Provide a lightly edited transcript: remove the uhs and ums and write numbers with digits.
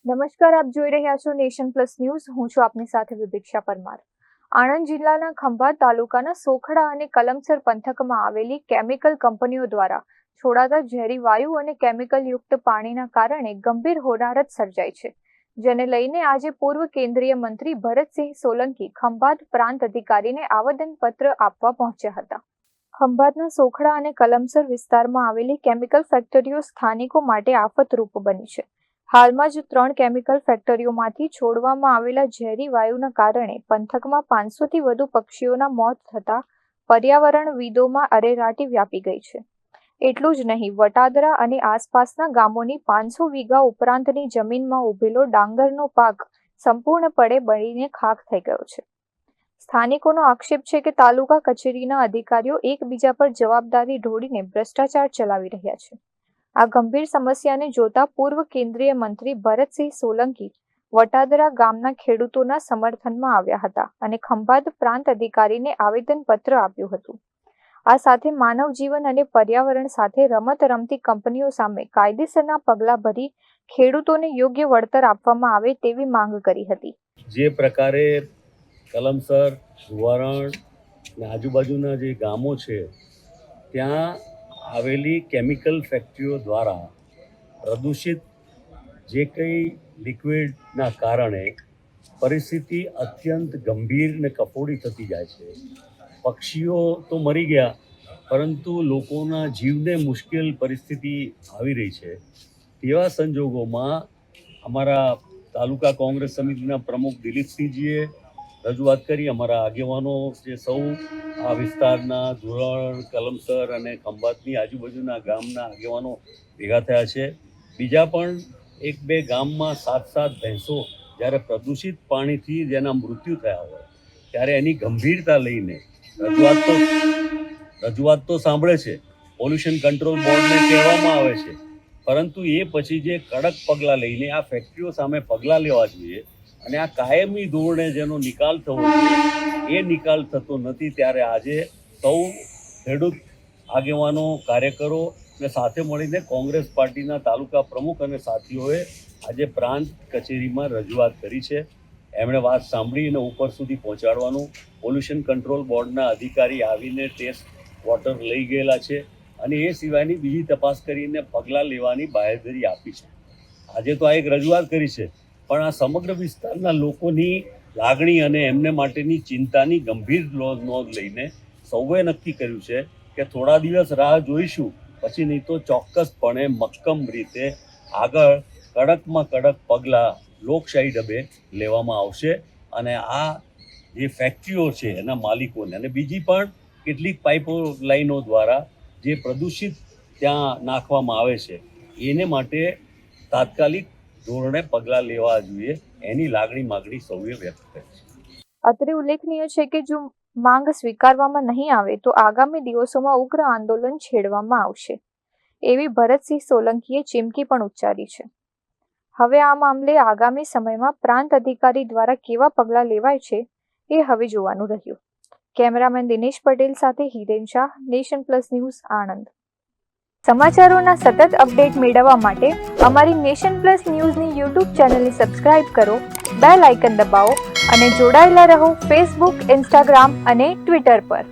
નમસ્કાર, આપ જોઈ રહ્યા છો નેશન પ્લસ ન્યૂઝ. હું છું આપની સાથે વિભિક્ષા પરમાર. આણંદ જિલ્લાના ખંભાત તાલુકાના સોખડા અને કલમસર પંથકમાં આવેલી કેમિકલ કંપનીઓ દ્વારા છોડાતા ઝેરી વાયુ અને કેમિકલ યુક્ત પાણીના કારણે ગંભીર હોનારત સર્જાઈ છે, જેને લઈને આજે પૂર્વ કેન્દ્રીય મંત્રી ભરતસિંહ સોલંકી ખંભાત પ્રાંત અધિકારીને આવેદનપત્ર આપવા પહોંચ્યા હતા. ખંભાતના સોખડા અને કલમસર વિસ્તારમાં આવેલી કેમિકલ ફેક્ટરીઓ સ્થાનિકો માટે આફતરૂપ બની છે. હાલમાં જ 3 કેમિકલ ફેક્ટરીઓમાંથી છોડવામાં આવેલા ઝેરી વાયુના કારણે પંથકમાં 500થી વધુ પક્ષીઓના મોત થતા પર્યાવરણવિદોમાં અરેરાટી વ્યાપી ગઈ છે. એટલું જ નહીં, વટાદરા અને આસપાસના ગામોની 500 વીઘા ઉપરાંતની જમીનમાં ઉભેલો ડાંગરનો પાક સંપૂર્ણપણે બળીને ખાખ થઈ ગયો છે. સ્થાનિકોનો આક્ષેપ છે કે તાલુકા કચેરીના અધિકારીઓ એકબીજા પર જવાબદારી ઢોળીને ભ્રષ્ટાચાર ચલાવી રહ્યા છે. આ ગંભીર સમસ્યાને જોતા પૂર્વ કેન્દ્રીય મંત્રી ભરતસિંહ સોલંકી વટાદરા ગામના ખેડૂતોના સમર્થનમાં આવ્યા હતા અને ખંભાત પ્રાંત અધિકારીને આવેદનપત્ર આપ્યું હતું. આ સાથે માનવ જીવન અને પર્યાવરણ સાથે રમત રમતી કંપનીઓ સામે કાયદેસરના પગલાં ભરી ખેડૂતોને યોગ્ય વળતર આપવામાં આવે તેવી માંગ કરી હતી. જે પ્રકારે કલમસર, સુવારણ અને આજુબાજુના જે ગામો છે ત્યાં આવેલી કેમિકલ ફેક્ટરીઓ દ્વારા પ્રદૂષિત જે કંઈ લિક્વિડના કારણે પરિસ્થિતિ અત્યંત ગંભીર ને કફોડી થતી જાય છે. પક્ષીઓ તો મરી ગયા, પરંતુ લોકોના જીવને મુશ્કેલ પરિસ્થિતિ આવી રહી છે. તેવા સંજોગોમાં અમારા તાલુકા કોંગ્રેસ સમિતિના પ્રમુખ દિલીપસિંહજીએ રજૂઆત કરી. અમારા આગેવાનો જે સૌ આ વિસ્તારના ધોરણ, કલમસર અને ખંભાતની આજુબાજુના ગામના આગેવાનો ભેગા થયા છે. બીજા પણ 1-2 ગામમાં 7 ભેંસો જ્યારે પ્રદૂષિત પાણીથી જેના મૃત્યુ થયા હોય ત્યારે એની ગંભીરતા લઈને રજૂઆત તો સાંભળે છે, પોલ્યુશન કંટ્રોલ બોર્ડને કહેવામાં આવે છે, પરંતુ એ પછી જે કડક પગલાં લઈને આ ફેક્ટરીઓ સામે પગલાં લેવા જોઈએ અને આ કાયમી ધોરણે જેનો નિકાલ થવો જોઈએ એ નિકાલ થતો નથી. ત્યારે આજે સૌ ખેડૂત આગેવાનો, કાર્યકરો ને સાથે મળીને કોંગ્રેસ પાર્ટીના તાલુકા પ્રમુખ અને સાથીઓએ આજે પ્રાંત કચેરીમાં રજૂઆત કરી છે. એમણે વાત સાંભળીને ઉપર સુધી પહોંચાડવાનું પોલ્યુશન કંટ્રોલ બોર્ડના અધિકારી આવીને ટેસ્ટ વોટર લઈ ગયેલા છે અને એ સિવાયની બીજી તપાસ કરીને પગલાં લેવાની બાંહેધરી આપી છે. આજે તો આ એક રજૂઆત કરી છે, પણ આ સમગ્ર વિસ્તારના લોકોની લાગણી અને એમને માટેની ચિંતાની ગંભીર નોંધ લઈને સૌએ નક્કી કર્યું છે કે થોડા દિવસ રાહ જોઈશું, પછી નહીં તો ચોક્કસપણે મક્કમ રીતે આગળ કડકમાં કડક પગલાં લોકશાહી ઢબે લેવામાં આવશે અને આ જે ફેક્ટરીઓ છે એના માલિકોને અને બીજી પણ કેટલીક પાઇપો લાઈનો દ્વારા જે પ્રદૂષિત ત્યાં નાખવામાં આવે છે એને માટે તાત્કાલિક ધોરણે પગલાં લેવા જોઈએ, એની માગણી સૌએ વ્યક્ત કરી છે. અત્રે ઉલ્લેખનીય છે કે જો માંગ સ્વીકારવામાં નહીં આવે તો આગામી દિવસોમાં ઉગ્ર આંદોલન છેડવામાં આવશે એવી ભરતસિંહ સોલંકીએ ચીમકી પણ ઉચ્ચારી છે. હવે આ મામલે આગામી સમયમાં પ્રાંત અધિકારી દ્વારા કેવા પગલાં લેવાય છે એ હવે જોવાનું રહ્યું. કેમેરામેન દિનેશ પટેલ સાથે Hiren Shah, nation plus news, Anand. સમાચારોના સતત અપડેટ મેળવવા માટે અમારી નેશન પ્લસ ન્યૂઝની યુટ્યુબ ચેનલને સબસ્ક્રાઇબ કરો, બેલ આઇકન દબાવો અને જોડાયેલા રહો ફેસબુક, ઇન્સ્ટાગ્રામ અને ટ્વિટર પર.